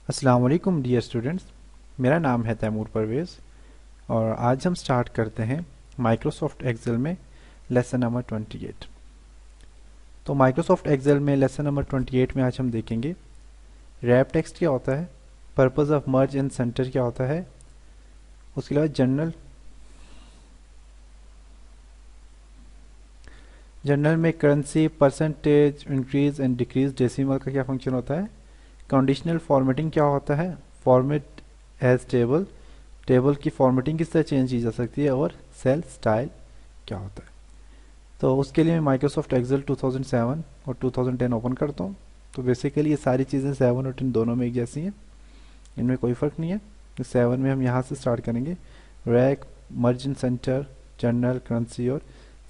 अस्सलाम वालेकुम dear students. मेरा नाम है तैमूर परवेज़ और आज हम स्टार्ट करते हैं माइक्रोसॉफ्ट एक्सेल में लेसन नंबर 28। तो माइक्रोसॉफ्ट एक्सेल में लेसन नंबर 28 में आज हम देखेंगे रैप टेक्स्ट क्या होता है, purpose of merge and centre क्या होता है, उसके अलावा जनरल में currency, percentage, increase and decrease, decimal का क्या फंक्शन होता है, कंडीशनल फॉर्मेटिंग क्या होता है, फॉर्मेट एज टेबल, टेबल की फॉर्मेटिंग किस तरह चेंज की जा सकती है, और सेल स्टाइल क्या होता है। तो उसके लिए मैं माइक्रोसॉफ्ट एक्सेल 2007 और 2010 ओपन करता हूँ। तो बेसिकली ये सारी चीज़ें 7 और 10 दोनों में एक जैसी हैं, इनमें कोई फ़र्क नहीं है। तो 7 में हम यहाँ से स्टार्ट करेंगे, रैक, मर्जन सेंटर, जनरल, करेंसी और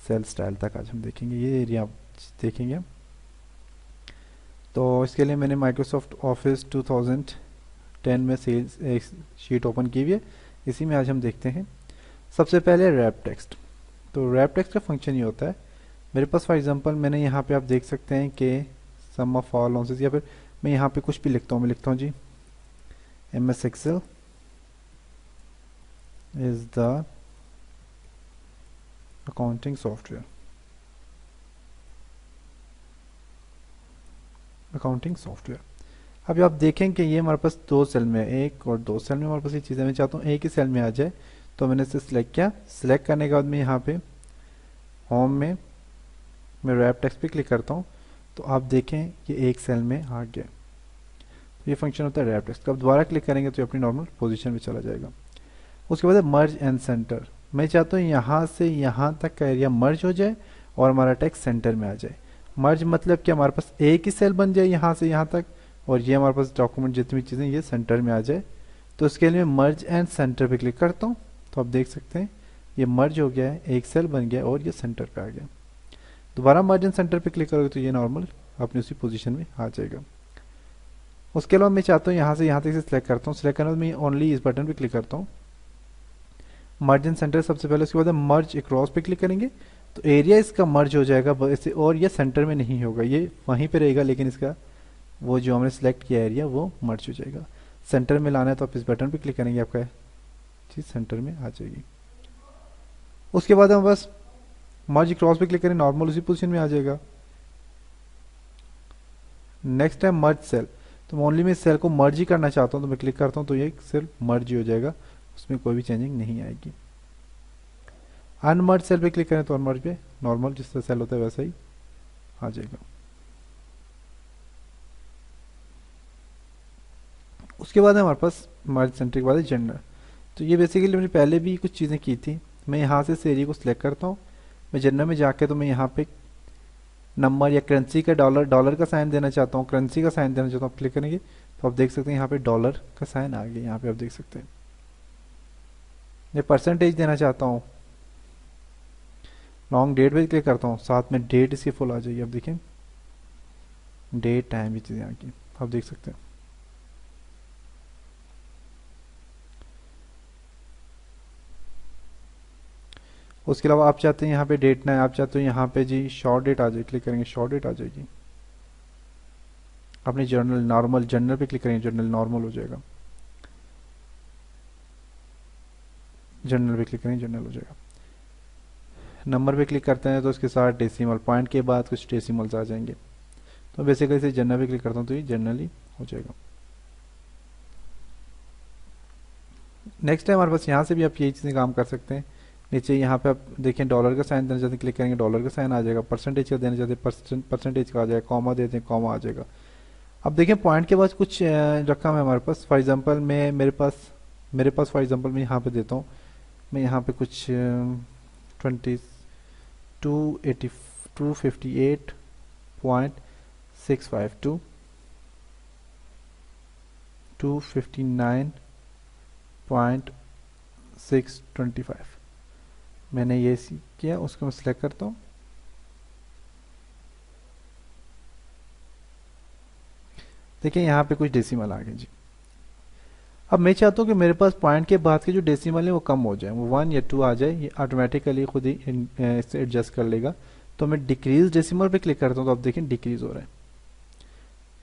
सेल स्टाइल तक आज हम देखेंगे, ये एरिया देखेंगे हम। तो इसके लिए मैंने माइक्रोसॉफ्ट ऑफिस 2010 में सेल्स एक शीट ओपन की हुई है, इसी में आज हम देखते हैं। सबसे पहले रैप टेक्स्ट। तो रैप टेक्स्ट का फंक्शन ये होता है, मेरे पास फॉर एग्जांपल मैंने यहाँ पे आप देख सकते हैं कि सम ऑफ ऑल लॉसेस, या फिर मैं यहाँ पे कुछ भी लिखता हूँ, मैं लिखता हूँ जी MS Excel is the accounting software, accounting software. अभी आप देखें कि ये हमारे पास दो सेल में है, एक और दो सेल में हमारे पास ये चीज़ें, मैं चाहता हूँ एक ही सेल में आ जाए। तो मैंने इसे सिलेक्ट किया, सिलेक्ट करने के बाद मैं यहाँ पे होम में मैं रैप टेक्स्ट पे क्लिक करता हूँ, तो आप देखें ये एक सेल में आ गया। तो ये फंक्शन होता है रैप टेक्स्ट का। अब दोबारा क्लिक करेंगे तो ये अपनी नॉर्मल पोजीशन में चला जाएगा। उसके बाद है मर्ज एंड सेंटर। मैं चाहता हूँ यहाँ से यहाँ तक का एरिया मर्ज हो जाए और हमारा टेक्स्ट सेंटर में आ जाए। मर्ज मतलब कि हमारे पास एक ही सेल बन जाए यहाँ से यहाँ तक, और ये हमारे पास डॉक्यूमेंट जितनी भी चीज़ें ये सेंटर में आ जाए। तो इसके लिए मैं मर्ज एंड सेंटर पे क्लिक करता हूँ, तो आप देख सकते हैं ये मर्ज हो गया है, एक सेल बन गया और ये सेंटर पे आ गया। दोबारा मर्ज एंड सेंटर पे क्लिक करोगे तो ये नॉर्मल अपनी उसी पोजीशन में आ जाएगा। उसके अलावा मैं चाहता हूँ यहाँ से यहाँ तक से सिलेक्ट करता हूँ, सिलेक्ट करने के बाद मैं ओनली इस बटन पे क्लिक करता हूँ, मर्ज एंड सेंटर सबसे पहले। उसके बाद मर्ज अक्रॉस पे क्लिक करेंगे तो एरिया इसका मर्ज हो जाएगा वैसे, और ये सेंटर में नहीं होगा, ये वहीं पे रहेगा, लेकिन इसका वो जो हमने सेलेक्ट किया एरिया वो मर्ज हो जाएगा। सेंटर में लाना है तो आप इस बटन पे क्लिक करेंगे, आपका चीज़ सेंटर में आ जाएगी। उसके बाद हम बस मर्ज क्रॉस पे क्लिक करें, नॉर्मल उसी पोजीशन में आ जाएगा। नेक्स्ट है मर्ज सेल। तो ओनली मैं इस सेल को मर्ज ही करना चाहता हूँ, तो मैं क्लिक करता हूँ तो ये सेल मर्ज ही हो जाएगा, उसमें कोई भी चेंजिंग नहीं आएगी। अनमर्ज सेल पे क्लिक करें तो अनमर्ज पे नॉर्मल जिस तरह सेल होता है वैसा ही आ जाएगा। उसके बाद हमारे पास मर्ज सेंटर के बाद है जनरल। तो ये बेसिकली मैंने पहले भी कुछ चीज़ें की थी। मैं यहाँ से इस एरिया को सिलेक्ट करता हूँ, मैं जनरल में जाके तो मैं यहाँ पे नंबर या करेंसी का डॉलर का साइन देना चाहता हूँ, करेंसी का साइन देना चाहता हूँ, क्लिक करेंगे तो आप देख सकते हैं यहाँ पे डॉलर का साइन आ गया, यहाँ पे आप देख सकते हैं। ये परसेंटेज देना चाहता हूँ, लॉन्ग डेट पे क्लिक करता हूँ, साथ में डेट इसकी फुल आ जाएगी। अब देखें डेट टाइम ये चीज़ें आ गई, आप देख सकते हैं। उसके अलावा आप चाहते हैं यहाँ पे डेट ना, आप चाहते हो यहाँ पे जी शॉर्ट डेट आ जाए, क्लिक करेंगे शॉर्ट डेट आ जाएगी। अपने जर्नल नॉर्मल जर्नल पे क्लिक करेंगे, जर्नल नॉर्मल हो जाएगा, जर्नल पे क्लिक करेंगे जर्नल हो जाएगा। नंबर पे क्लिक करते हैं तो उसके साथ डेसिमल पॉइंट के बाद कुछ डेसिमल्स आ जाएंगे। तो बेसिकली इसे जर्नल पे क्लिक करता हूँ तो ये जर्नल ही हो जाएगा। नेक्स्ट टाइम हमारे पास यहाँ से भी आप यही चीज़ें काम कर सकते हैं। नीचे यहाँ पे आप देखें डॉलर का साइन देना चाहते हैं, क्लिक करेंगे डॉलर का साइन आ जाएगा, परसेंटेज का देना चाहते हैं परसेंटेज का आ जाएगा, कॉमा देते हैं कॉमा आ जाएगा। अब देखें पॉइंट के बाद कुछ रकम है हमारे पास, फॉर एग्जांपल मैं मेरे पास फॉर एग्जांपल मैं यहाँ पे देता हूँ, मैं यहाँ पे कुछ 258.652 259.625 मैंने ये किया, उसको मैं सिलेक्ट करता हूँ। देखिए यहाँ पे कुछ डेसिमल आ गए जी। अब मैं चाहता हूँ कि मेरे पास पॉइंट के बाद के जो डेसिमल है वो कम हो जाए, वो 1 या 2 आ जाए, ये ऑटोमेटिकली खुद ही इससे एडजस्ट कर लेगा। तो मैं डिक्रीज डेसिमल पे क्लिक करता हूँ तो आप देखें डिक्रीज हो रहा है।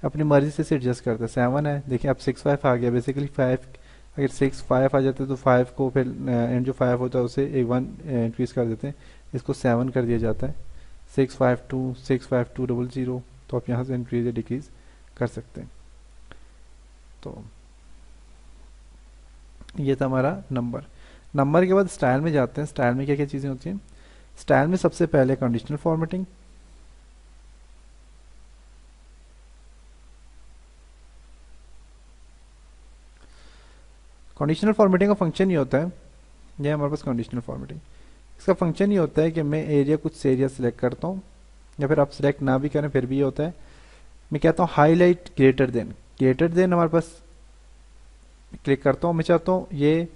अपनी मर्जी से इसे एडजस्ट करते हैं। 7 है, देखिए अब 6 5 आ गया, बेसिकली 5, अगर 6 5 आ जाते तो 5 को फिर एंड जो 5 होता है उसे एक 1 इंक्रीज कर देते हैं, इसको 7 कर दिया जाता है। 652 तो आप यहाँ से इंक्रीज या डिक्रीज कर सकते हैं। तो ये था हमारा नंबर। नंबर के बाद स्टाइल में जाते हैं। स्टाइल में क्या क्या चीज़ें होती हैं? स्टाइल में सबसे पहले कंडीशनल फॉर्मेटिंग। कंडीशनल फॉर्मेटिंग का फंक्शन ये होता है, ये हमारे पास कंडीशनल फॉर्मेटिंग, इसका फंक्शन ये होता है कि मैं एरिया कुछ एरिया सिलेक्ट करता हूँ, या फिर आप सिलेक्ट ना भी करें फिर भी ये होता है। मैं कहता हूँ हाईलाइट ग्रेटर देन हमारे पास क्लिक करता हूँ। मैं चाहता हूँ ये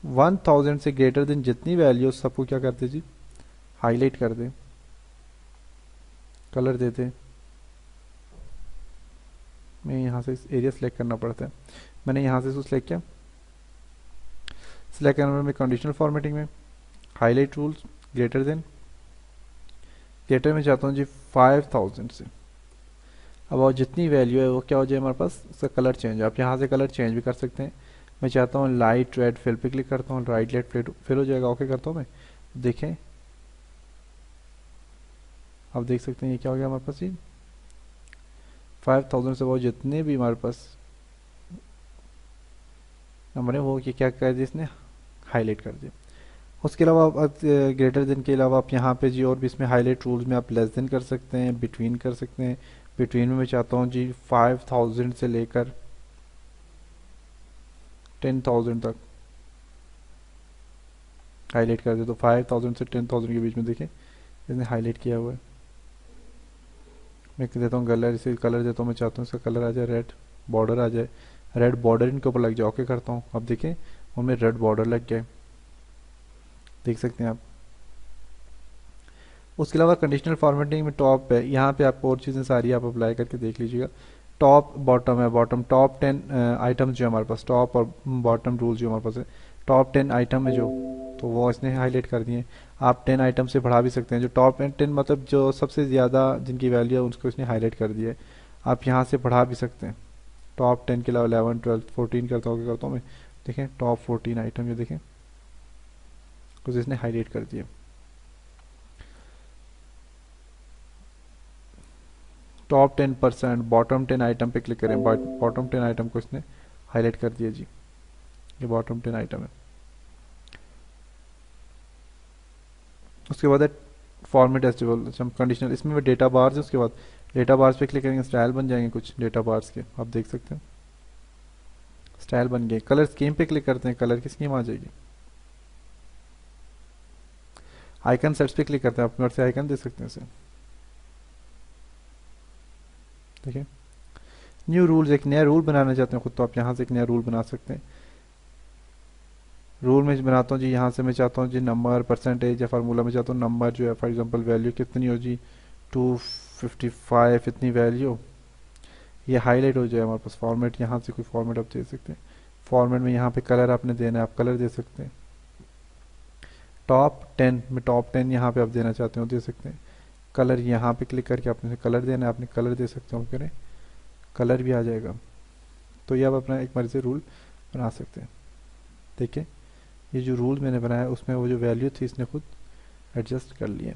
1000 से ग्रेटर देन जितनी वैल्यू सबको क्या करते जी, हाईलाइट कर दे, कलर देते। मैं यहाँ से इस एरिया सेलेक्ट करना पड़ता है, मैंने यहाँ से इसको सिलेक्ट किया। सिलेक्ट करने में कंडीशनल फॉर्मेटिंग में हाईलाइट रूल्स ग्रेटर में चाहता हूँ जी 5000 से। अब और जितनी वैल्यू है वो क्या हो जाए हमारे पास, उसका कलर चेंज। आप यहाँ से कलर चेंज भी कर सकते हैं। मैं चाहता हूँ लाइट रेड फिल पे क्लिक करता हूँ, लाइट रेड फिल हो जाएगा, ओके करता हूँ मैं। देखें आप देख सकते हैं ये क्या हो गया हमारे पास, ये 5000 से वो जितने भी हमारे पास नंबर है वो ये क्या कर दिया, इसने हाईलाइट कर दिया। उसके अलावा ग्रेटर देन के अलावा आप यहाँ पे जी और भी इसमें हाईलाइट रूल्स में आप लेस देन कर सकते हैं, बिटवीन कर सकते हैं। बिटवीन में मैं चाहता हूँ जी 5000 से लेकर 10,000 तक हाईलाइट कर दे, तो 5000 से 10,000 के बीच में देखिए इसने हाईलाइट किया हुआ है। मैं देता हूँ कलर, इसे कलर देता हूँ, मैं चाहता हूँ इसका कलर आ जाए रेड, बॉर्डर आ जाए, रेड बॉर्डर इनके ऊपर लग जाए, ओके करता हूँ। अब देखें उनमें रेड बॉर्डर लग गया, देख सकते हैं आप। उसके अलावा कंडीशनल फॉर्मेटिंग में टॉप है, यहाँ पे आपको और चीज़ें सारी आप अप्लाई करके देख लीजिएगा। टॉप बॉटम है, बॉटम टॉप 10 आइटम जो है हमारे पास, टॉप और बॉटम रूल जो हमारे पास है, टॉप 10 आइटम है जो, तो वो इसने हाईलाइट कर दिए। आप 10 आइटम से बढ़ा भी सकते हैं, जो टॉप 10 मतलब जो सबसे ज़्यादा जिनकी वैल्यू है उसको इसने हाईलाइट कर दिया है। आप यहाँ से बढ़ा भी सकते हैं, टॉप 10 के अलावा 11 12 14 करता हूँ मैं। देखें टॉप 14 आइटम ये देखें कुछ इसने हाईलाइट कर दिया। टॉप 10% बॉटम 10 आइटम पे क्लिक करें, बॉटम 10 आइटम को इसने हाईलाइट कर दिया जी, ये बॉटम 10 आइटम है। उसके बाद है फॉर्मेट एस्टिबल कंडीशनल, इसमें डेटा बार्स है। उसके बाद डेटा बार्स पे क्लिक करेंगे, स्टाइल बन जाएंगे कुछ डेटा बार्स के, आप देख सकते हैं स्टाइल बन गए। कलर स्कीम पे क्लिक करते हैं, कलर की स्कीम आ जाएगी। आइकन सेट्स पे क्लिक करते हैं, अपने से आइकन दे सकते हैं इसे, देखिए न्यू रूल्स, एक नया रूल बनाना चाहते हैं खुद, तो आप यहाँ से एक नया रूल बना सकते हैं। रूल में बनाता हूँ जी, यहाँ से मैं चाहता हूँ जी नंबर परसेंटेज या फार्मूला में चाहता हूँ नंबर जो है, फॉर एग्जांपल वैल्यू कितनी हो जी 255 इतनी वैल्यू, ये हाईलाइट हो जाए हमारे पास। फॉर्मेट यहाँ से कोई फॉर्मेट आप दे सकते हैं, फॉर्मेट में यहाँ पे कलर आपने देना है, आप कलर दे सकते हैं। टॉप 10 में टॉप 10 यहाँ पे आप देना चाहते हो दे सकते हैं। कलर यहाँ पे क्लिक करके आपने कलर देना है, आपने कलर दे सकते हो, करें कलर भी आ जाएगा। तो ये आप अपना एक मर्जी से रूल बना सकते हैं। देखिए ये जो रूल मैंने बनाया उसमें वो जो वैल्यू थी इसने खुद एडजस्ट कर लिए।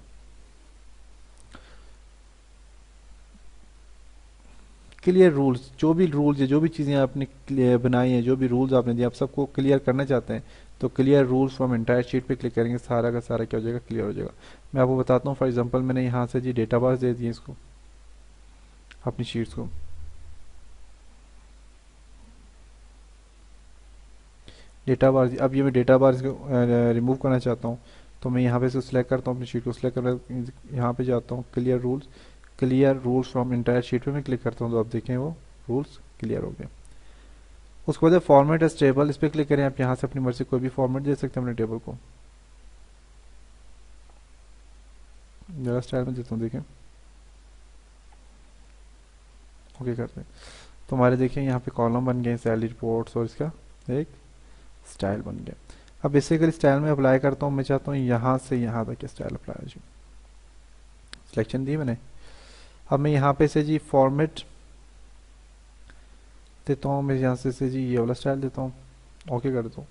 क्लियर रूल्स, जो भी रूल्स है, जो भी चीज़ें आपने बनाई हैं, जो भी रूल्स आपने दिए, आप सबको क्लियर करना चाहते हैं तो clear rules from entire sheet पे क्लिक करेंगे, सारा का सारा क्या हो जाएगा, क्लियर हो जाएगा। मैं आपको बताता हूँ, फॉर एग्जांपल मैंने यहाँ से जी डेटा बार्स दे दिए इसको, अपनी शीट्स को। डेटा बार्स, अब ये मैं डेटा बार्स को रिमूव करना चाहता हूँ, तो मैं यहाँ पे इसको सिलेक्ट करता हूँ, अपनी शीट को सिलेक्ट कर यहाँ पे जाता हूँ, clear rules from entire sheet पे मैं क्लिक करता हूँ, तो आप देखें वो रूल्स क्लियर हो गए। उसके बाद फॉर्मेट एज टेबल, इस पर क्लिक करें, आप यहाँ से अपनी मर्जी कोई भी फॉर्मेट दे सकते हैं अपने टेबल को। जरा स्टाइल में देता हूँ, देखें ओके करते हैं, तो हमारे देखिए यहाँ पे कॉलम बन गए, सैलरी रिपोर्ट्स, और इसका एक स्टाइल बन गया। अब बेसिकली स्टाइल में अप्लाई करता हूँ, मैं चाहता हूँ यहाँ से यहाँ तक स्टाइल अप्लाई हो। सिलेक्शन दी मैंने, अब मैं यहाँ पे से जी फॉर्मेट देता हूँ, मैं यहाँ से जी ये वाला स्टाइल देता हूँ, ओके कर देता हूँ।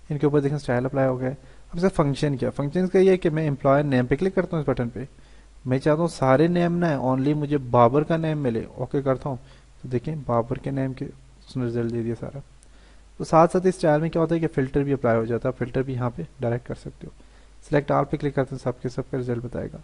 इनके ऊपर देखें स्टाइल अप्लाई हो गया है। अब सर फंक्शन क्या, फंक्शन का ये है कि मैं एम्प्लॉयर नेम पे क्लिक करता हूँ इस बटन पे, मैं चाहता हूँ सारे नेम ना है, ओनली मुझे बाबर का नेम मिले, ओके करता हूँ। तो देखें बाबर के नेम के उसने रिजल्ट दे दिया सारा। तो साथ साथ इस स्टाइल में क्या होता है कि फ़िल्टर भी अप्लाई हो जाता है, फ़िल्टर भी यहाँ पे डायरेक्ट कर सकते हो। सिलेक्ट आल पे क्लिक करते हैं, सबके सबका रिजल्ट बताएगा।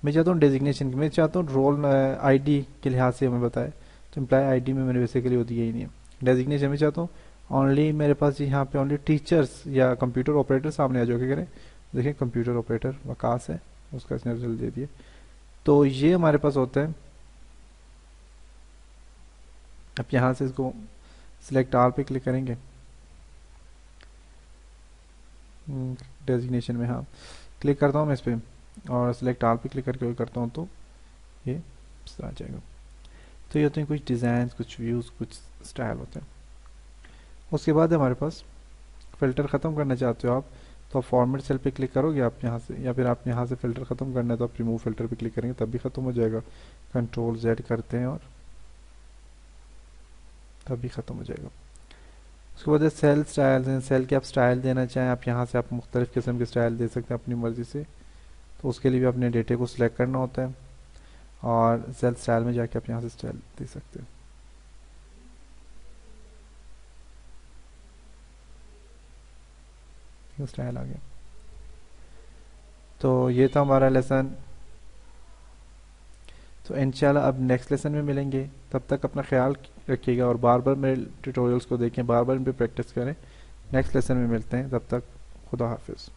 मैं चाहता हूँ डेजिग्नेशन की, मैं चाहता हूँ रोल आईडी के लिहाज से हमें बताए, तो एम्प्लॉय आईडी में मैंने बेसिकली वो दिया ही नहीं है। डेजिग्नेशन में चाहता हूँ ओनली मेरे पास यहाँ पे ओनली टीचर्स या कंप्यूटर ऑपरेटर सामने आ जाओ, क्या करें, देखिए कंप्यूटर ऑपरेटर वकास है, उसका इसने रिजल्ट दे दिए। तो ये हमारे पास होता है। अब यहाँ से इसको सिलेक्ट आल पे क्लिक करेंगे, डेजिग्नेशन में, हाँ क्लिक करता हूँ मैं इस पर और सिलेक्ट आल पे क्लिक करके करता हूँ, तो ये इस तरह आ जाएगा। तो ये होते हैं कुछ डिज़ाइन, कुछ व्यूज़, कुछ स्टाइल होते हैं। उसके बाद हमारे पास फ़िल्टर ख़त्म करना चाहते हो आप, तो आप फॉर्मेट सेल पे क्लिक करोगे आप यहाँ से, या फिर आप यहाँ से फ़िल्टर ख़त्म करना है तो आप रिमूव फ़िल्टर पे क्लिक करेंगे तब भी ख़त्म हो जाएगा। कंट्रोल जेड करते हैं और तब भी ख़त्म हो जाएगा। उसके बाद सेल स्टाइल्स हैं, सेल के आप स्टाइल देना चाहें आप यहाँ से आप मुख्तलिफ़ किस्म के स्टाइल दे सकते हैं अपनी मर्ज़ी से। तो उसके लिए भी अपने डेटे को सिलेक्ट करना होता है और सेल स्टाइल में जाके आप यहाँ से स्टाइल दे सकते हैं। स्टाइल आ गया। तो ये था हमारा लेसन। तो इंशाल्लाह अब नेक्स्ट लेसन में मिलेंगे, तब तक अपना ख्याल रखिएगा और बार बार मेरे ट्यूटोरियल्स को देखें, बार बार इन पर प्रैक्टिस करें। नेक्स्ट लेसन में मिलते हैं, तब तक खुदा हाफिज़।